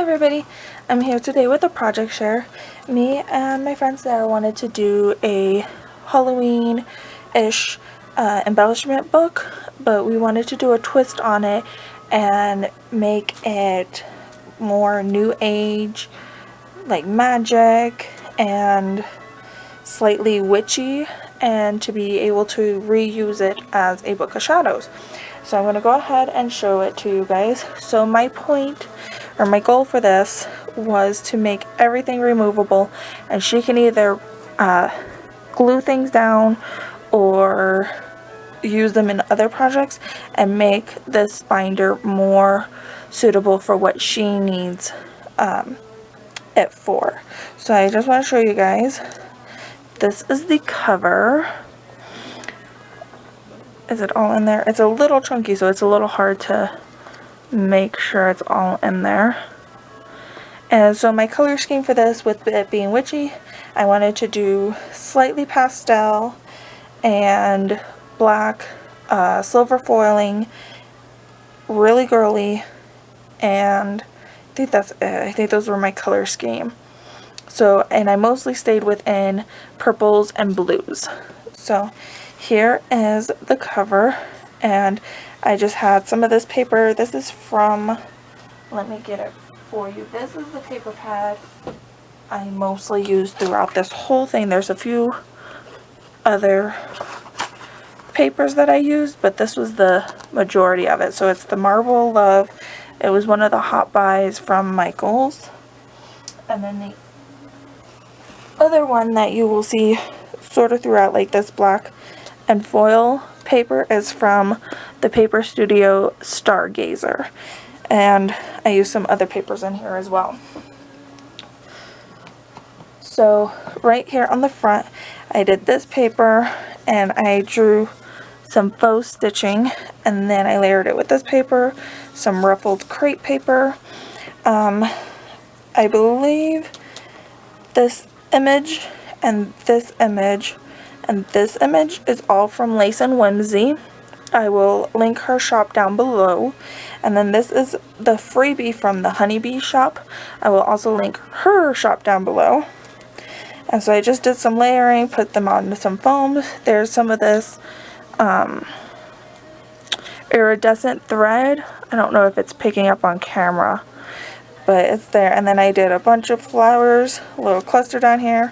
everybody, I'm here today with a project share. Me and my friend Sara wanted to do a Halloween-ish embellishment book, but we wanted to do a twist on it and make it more new age, like magic and slightly witchy, and to be able to reuse it as a book of shadows. So I'm going to go ahead and show it to you guys. So my point, or my goal for this, was to make everything removable, and she can either glue things down or use them in other projects and make this binder more suitable for what she needs it for. So I just want to show you guys. This is the cover. Is it all in there? It's a little chunky, so it's a little hard to make sure it's all in there. And so my color scheme for this, with it being witchy, I wanted to do slightly pastel and black, silver foiling, really girly, and I think that's it. I think those were my color scheme. So, and I mostly stayed within purples and blues. So here is the cover, and I just had some of this paper. This is from, let me get it for you. This is the paper pad I mostly used throughout this whole thing. There's a few other papers that I used, but this was the majority of it. So it's the Marble Love. It was one of the hot buys from Michael's. And then the other one that you will see sort of throughout, like this black and foil paper, is from the Paper Studio Stargazer, and I used some other papers in here as well. So right here on the front I did this paper, and I drew some faux stitching, and then I layered it with this paper, some ruffled crepe paper. I believe this image and this image and this image is all from Lace and Whimsy. I will link her shop down below. And then this is the freebie from the Honeybee shop. I will also link her shop down below. And so I just did some layering, put them onto some foams. There's some of this iridescent thread. I don't know if it's picking up on camera, but it's there. And then I did a bunch of flowers, a little cluster down here,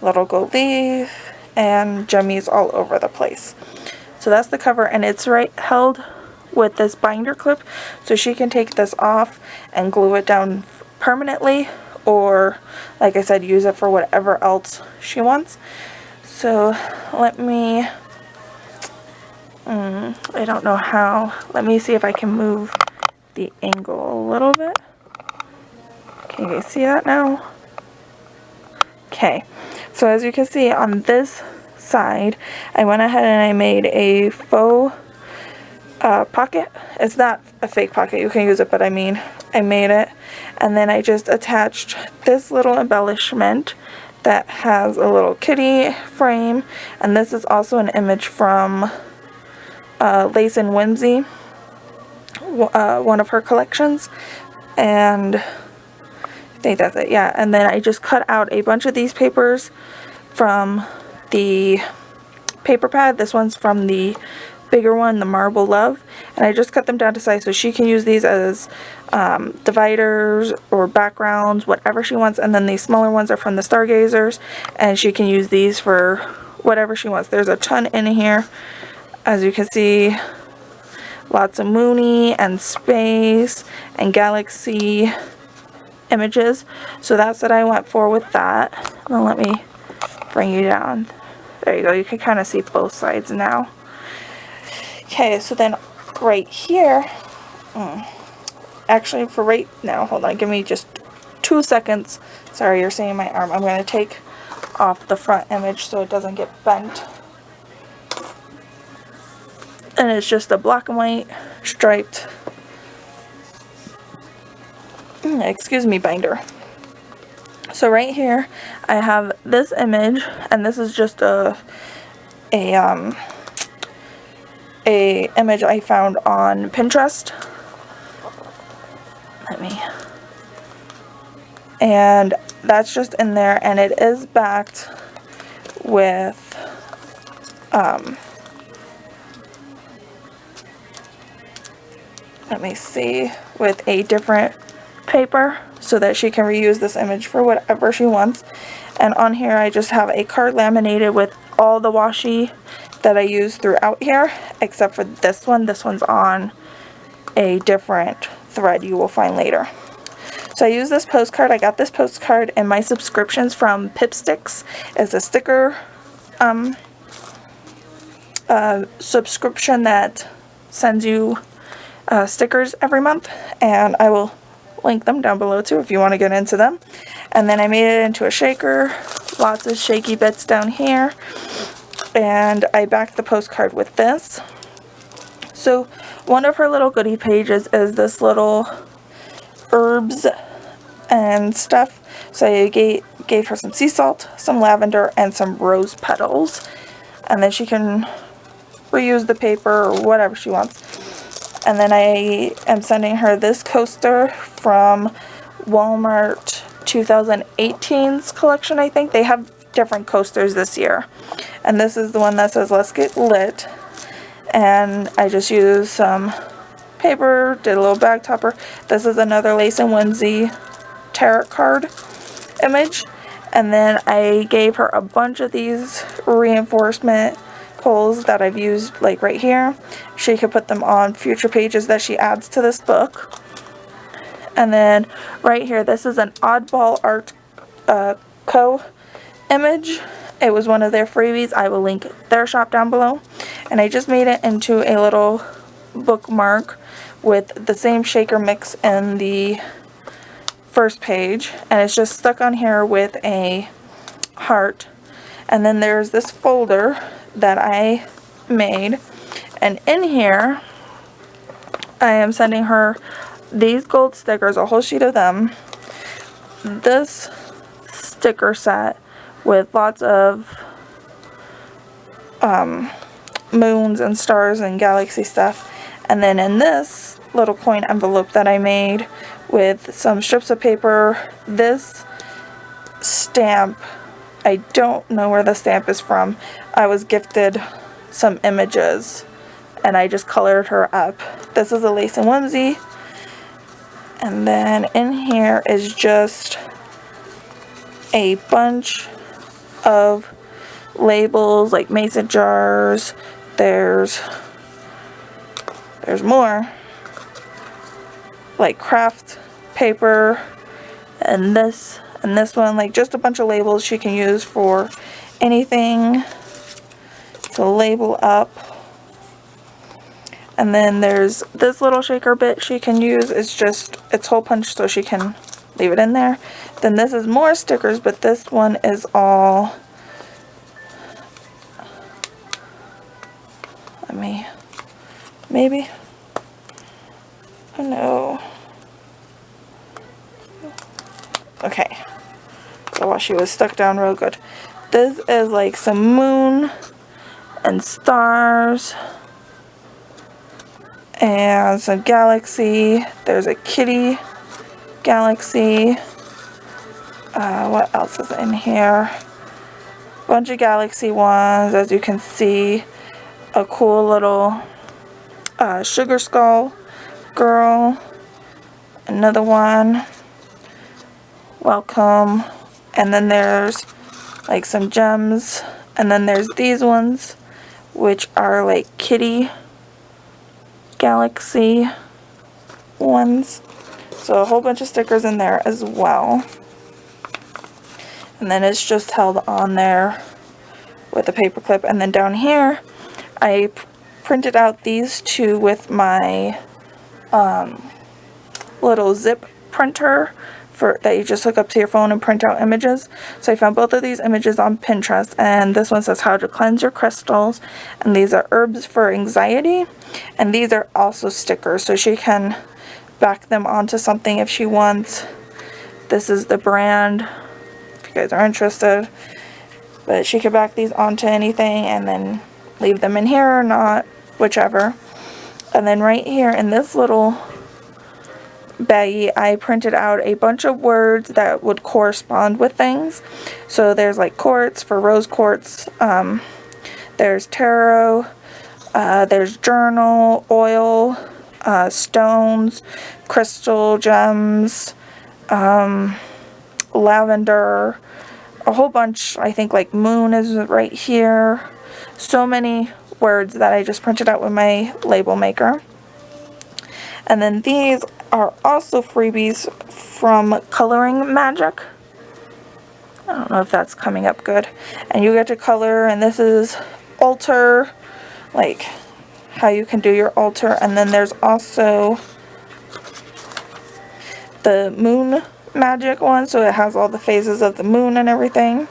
little gold leaf, and jummies all over the place. So that's the cover, and it's held with this binder clip, so she can take this off and glue it down permanently, or like I said, use it for whatever else she wants. So let me, I don't know how, let me see if I can move the angle a little bit. Can you guys see that now? Okay, so as you can see on this side, I went ahead and I made a faux pocket. It's not a fake pocket, you can use it, but I mean, I made it. And then I just attached this little embellishment that has a little kitty frame, and this is also an image from Lace and Whimsy, one of her collections, and I think that's it, yeah. And then I just cut out a bunch of these papers from the paper pad. This one's from the bigger one, the Marble Love, and I just cut them down to size so she can use these as dividers or backgrounds, whatever she wants. And then these smaller ones are from the Stargazers, and she can use these for whatever she wants. There's a ton in here, as you can see, lots of moony and space and galaxy images. So that's what I went for with that. And then let me bring you down. There you go, you can kind of see both sides now. Okay, so then right here, actually for right now, hold on, give me just 2 seconds. Sorry, you're seeing my arm. I'm going to take off the front image so it doesn't get bent. And it's just a black and white striped, excuse me, binder. So right here I have this image, and this is just a image I found on Pinterest. Let me and that's just in there, and it is backed with let me see, with a different paper so that she can reuse this image for whatever she wants. And on here I just have a card laminated with all the washi that I use throughout here, except for this one. This one's on a different thread you will find later. So I use this postcard. I got this postcard in my subscriptions from Pipsticks. It's a sticker subscription that sends you stickers every month, and I will link them down below too if you want to get into them. And then I made it into a shaker, lots of shaky bits down here, and I backed the postcard with this. So one of her little goodie pages is this little herbs and stuff. So I gave her some sea salt, some lavender, and some rose petals, and then she can reuse the paper or whatever she wants. And then I am sending her this coaster from Walmart 2018's collection, I think. They have different coasters this year. And this is the one that says, "Let's Get Lit." And I just used some paper, did a little bag topper. This is another Lace and Whimsy tarot card image. And then I gave her a bunch of these reinforcement pulls that I've used, like right here. She could put them on future pages that she adds to this book. And then right here, this is an Oddball Art Co. image. It was one of their freebies. I will link their shop down below. And I just made it into a little bookmark with the same shaker mix in the first page. And it's just stuck on here with a heart. And then there's this folder that I made. And in here, I am sending her these gold stickers, a whole sheet of them. This sticker set with lots of moons and stars and galaxy stuff. And then in this little coin envelope that I made with some strips of paper, this stamp, I don't know where the stamp is from. I was gifted some images and I just colored her up. This is a Lace and Whimsy. And then in here is just a bunch of labels like mason jars. There's more like craft paper, and this one, like just a bunch of labels she can use for anything to label up. And then there's this little shaker bit she can use. It's hole punched so she can leave it in there. Then this is more stickers, but this one is all, maybe, oh no, okay, so while she was stuck down real good, this is like some moon and stars and some galaxy. There's a kitty galaxy. What else is in here? Bunch of galaxy ones, as you can see. A cool little sugar skull girl. Another one. Welcome. And then there's like some gems. And then there's these ones, which are like kitty galaxy ones. So a whole bunch of stickers in there as well. And then it's just held on there with a paper clip. And then down here, I printed out these two with my little zip printer that you just hook up to your phone and print out images. So I found both of these images on Pinterest, and this one says how to cleanse your crystals, and these are herbs for anxiety, and these are also stickers, so she can back them onto something if she wants. This is the brand, if you guys are interested, but she could back these onto anything and then leave them in here or not, whichever. And then right here in this little baggie, I printed out a bunch of words that would correspond with things. So there's like quartz for rose quartz, there's tarot, there's journal, oil, stones, crystal, gems, lavender, a whole bunch. I think like moon is right here. So many words that I just printed out with my label maker. And then these are also freebies from Coloring Magic. I don't know if that's coming up good. And you get to color, and this is altar, like how you can do your altar. And then there's also the moon magic one, so it has all the phases of the moon and everything.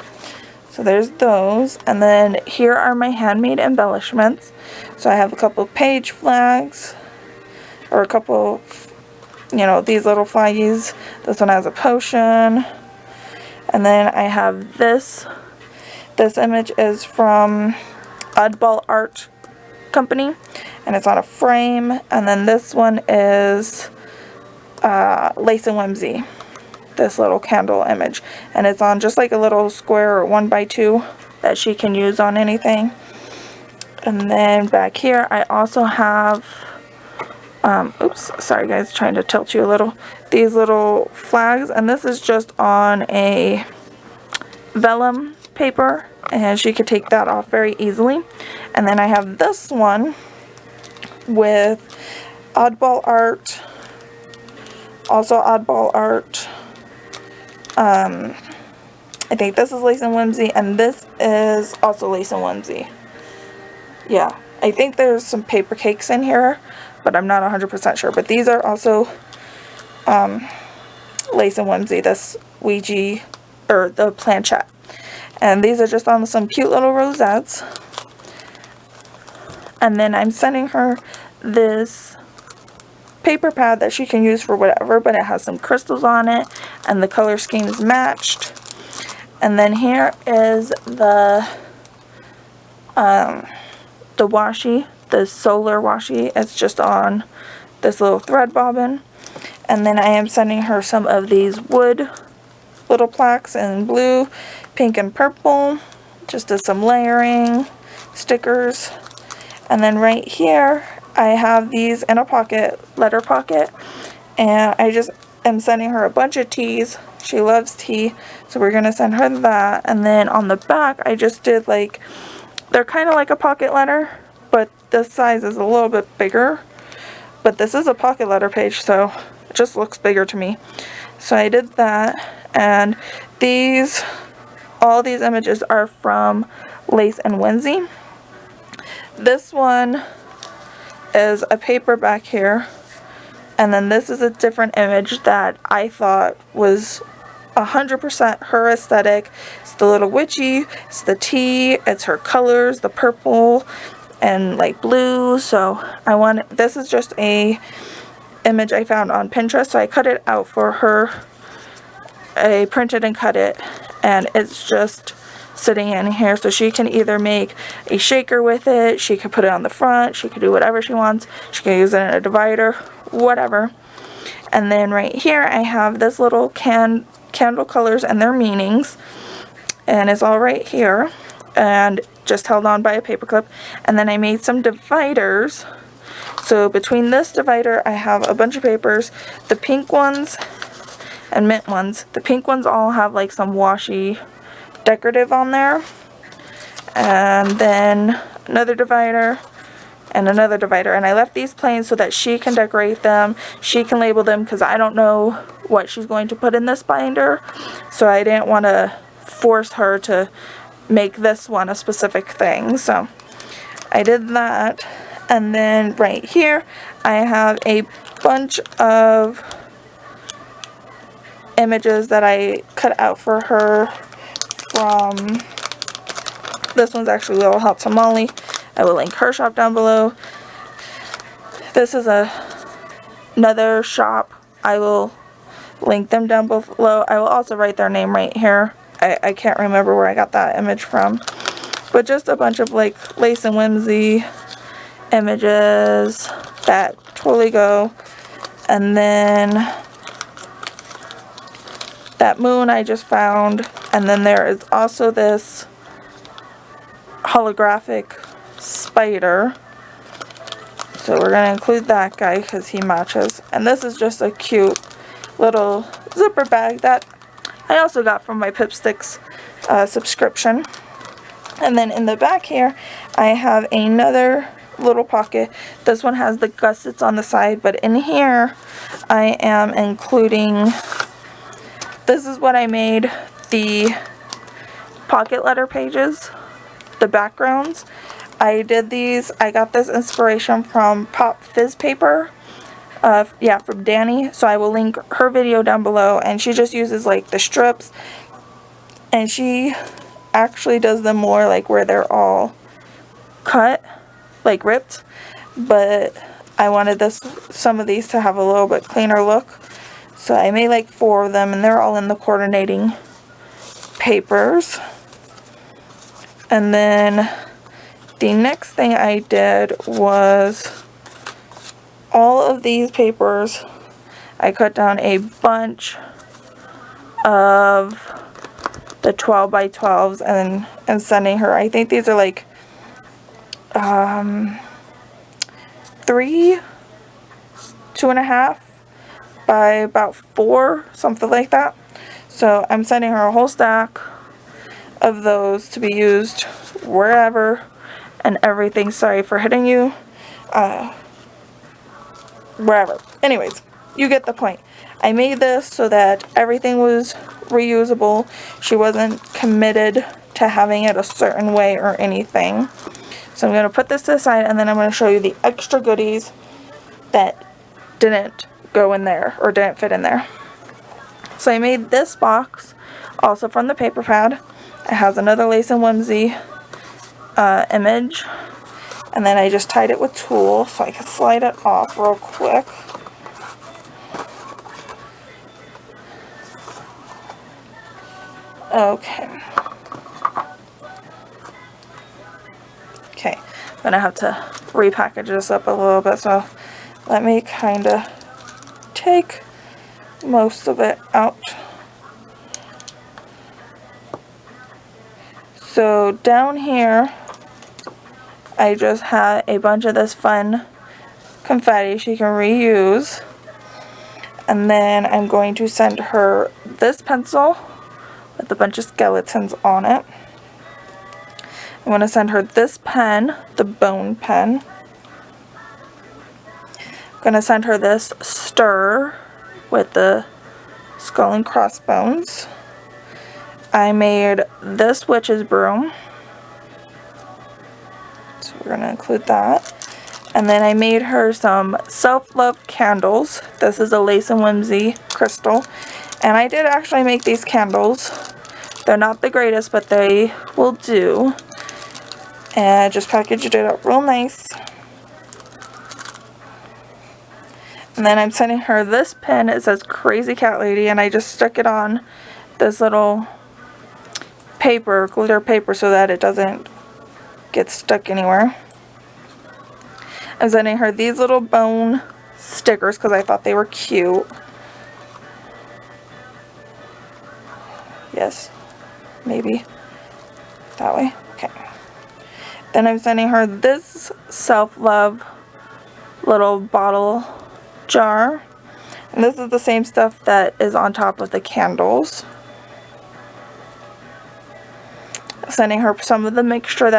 So there's those. And then here are my handmade embellishments. So I have a couple page flags, or a couple, you know, these little flaggies. This one has a potion. And then I have this. This image is from Oddball Art Company, and it's on a frame. And then this one is Lace and Whimsy, this little candle image, and it's on just like a little square or 1x2 that she can use on anything. And then back here I also have oops, sorry guys, trying to tilt you a little, these little flags, and this is just on a vellum paper, and she could take that off very easily. And then I have this one with Oddball Art, also Oddball Art, I think this is Lace and Whimsy, and this is also Lace and Whimsy. Yeah, I think there's some paper cakes in here, but I'm not 100% sure. But these are also Lace and Whimsy, this Ouija, or the planchette. And these are just on some cute little rosettes. And then I'm sending her this paper pad that she can use for whatever, but it has some crystals on it, and the color scheme is matched. And then here is the washi, the solar washi. It's just on this little thread bobbin. And then I am sending her some of these wood little plaques in blue, pink, and purple, just as some layering stickers. And then right here I have these in a pocket, letter pocket, and I just am sending her a bunch of teas. She loves tea, so we're gonna send her that. And then on the back I just did like, they're kind of like a pocket letter, but this size is a little bit bigger. But this is a pocket letter page, so it just looks bigger to me. So I did that. And these, all these images are from Lace and Whimsy. This one is a paper back here, and then this is a different image that I thought was 100% her aesthetic. It's the little witchy, it's the tea, it's her colors, the purple and like blue. So I want, this is just a image I found on Pinterest, so I cut it out for her. I printed and cut it, and it's just sitting in here, so she can either make a shaker with it, she could put it on the front, she could do whatever she wants, she can use it in a divider, whatever. And then right here I have this little candle colors and their meanings, and it's all right here, and just held on by a paper clip. And then I made some dividers, so between this divider I have a bunch of papers, the pink ones and mint ones. The pink ones all have like some washi decorative on there, and then another divider and another divider. And I left these plain so that she can decorate them, she can label them, because I don't know what she's going to put in this binder, so I didn't want to force her to make this one a specific thing. So I did that. And then right here I have a bunch of images that I cut out for her from, this one's actually Little Hot Tamale. I will link her shop down below. This is another shop. I will link them down below. I will also write their name right here. I can't remember where I got that image from, but just a bunch of like Lace and Whimsy images that totally go And then that moon I just found. And then there is also this holographic spider. So we're going to include that guy because he matches. And this is just a cute little zipper bag that I also got from my Pipsticks subscription. And then in the back here, I have another little pocket. This one has the gussets on the side, but in here, I am including, this is what I made, the pocket letter pages, the backgrounds. I did these, I got this inspiration from Pop Fizz Paper, yeah, from Danny, so I will link her video down below, and she just uses like the strips, and she actually does them more like where they're all cut, like ripped, but I wanted some of these to have a little bit cleaner look, so I made like 4 of them, and they're all in the coordinating papers. And then the next thing I did was all of these papers. I cut down a bunch of the 12 by 12s and sending her. I think these are like 3, 2.5 by about 4, something like that. So I'm sending her a whole stack of those to be used wherever and everything. Sorry for hitting you. Wherever. Anyways, you get the point. I made this so that everything was reusable. She wasn't committed to having it a certain way or anything. So I'm going to put this to the side, and then I'm going to show you the extra goodies that didn't go in there or didn't fit in there. So I made this box also from the paper pad. It has another Lace and Whimsy image, and then I just tied it with tulle so I can slide it off real quick. Okay. Okay, I'm gonna have to repackage this up a little bit, so let me kind of take most of it out. So down here, I just had a bunch of this fun confetti she can reuse. And then I'm going to send her this pencil with a bunch of skeletons on it. I'm going to send her this pen, the bone pen. I'm going to send her this stir with the skull and crossbones. I made this witch's broom, so we're going to include that. And then I made her some self-love candles. This is a Lace and Whimsy crystal. And I did actually make these candles. They're not the greatest, but they will do. And I just packaged it up real nice. And then I'm sending her this pin. It says Crazy Cat Lady, and I just stuck it on this little paper, glitter paper, so that it doesn't get stuck anywhere. I'm sending her these little bone stickers because I thought they were cute. Yes, maybe that way. Okay. Then I'm sending her this self-love little bottle jar. And this is the same stuff that is on top of the candles. Sending her some of the mixture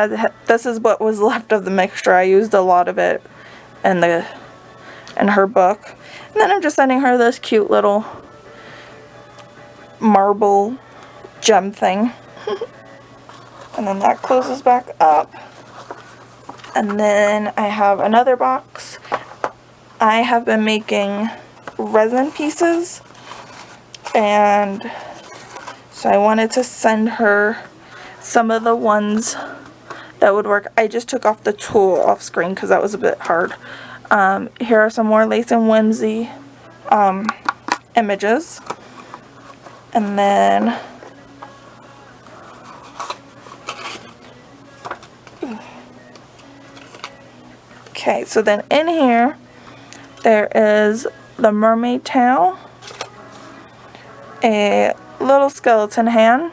this is what was left of the mixture. I used a lot of it in her book. And then I'm just sending her this cute little marble gem thing. And then that closes back up. And then I have another box. I have been making resin pieces, and so I wanted to send her some of the ones that would work. I just took off the tulle off screen because that was a bit hard. Here are some more Lace and Whimsy images. And then okay, so then in here there is the mermaid tail, a little skeleton hand,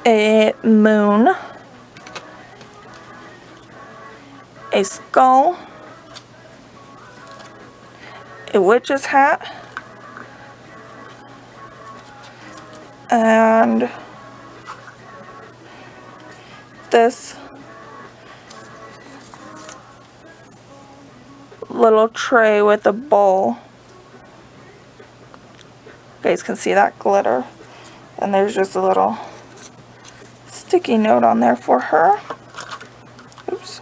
a moon, a skull, a witch's hat, and this little tray with a bowl. You guys can see that glitter. And there's just a little sticky note on there for her. Oops.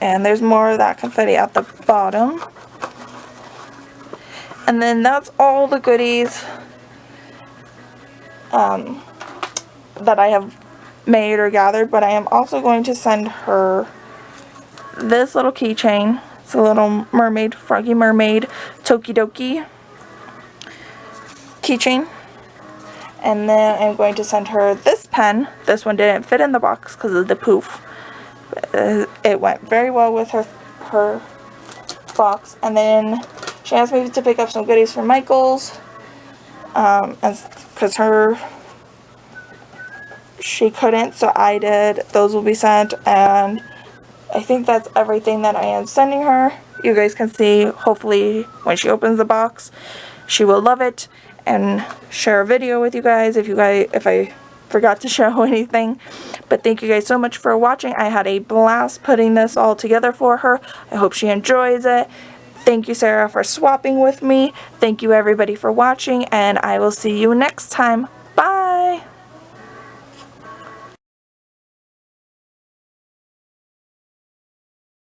And there's more of that confetti at the bottom. And then that's all the goodies that I have made or gathered, but I am also going to send her this little keychain. It's a little mermaid, froggy mermaid, Tokidoki keychain. And then I'm going to send her this pen. This one didn't fit in the box because of the poof. It went very well with her box. And then she asked me to pick up some goodies for Michael's, because she couldn't, so I did. Those will be sent, and I think that's everything that I am sending her. You guys can see, hopefully, when she opens the box, she will love it and share a video with you guys if I forgot to show anything. But thank you guys so much for watching. I had a blast putting this all together for her. I hope she enjoys it. Thank you, Sarah, for swapping with me. Thank you, everybody, for watching, and I will see you next time.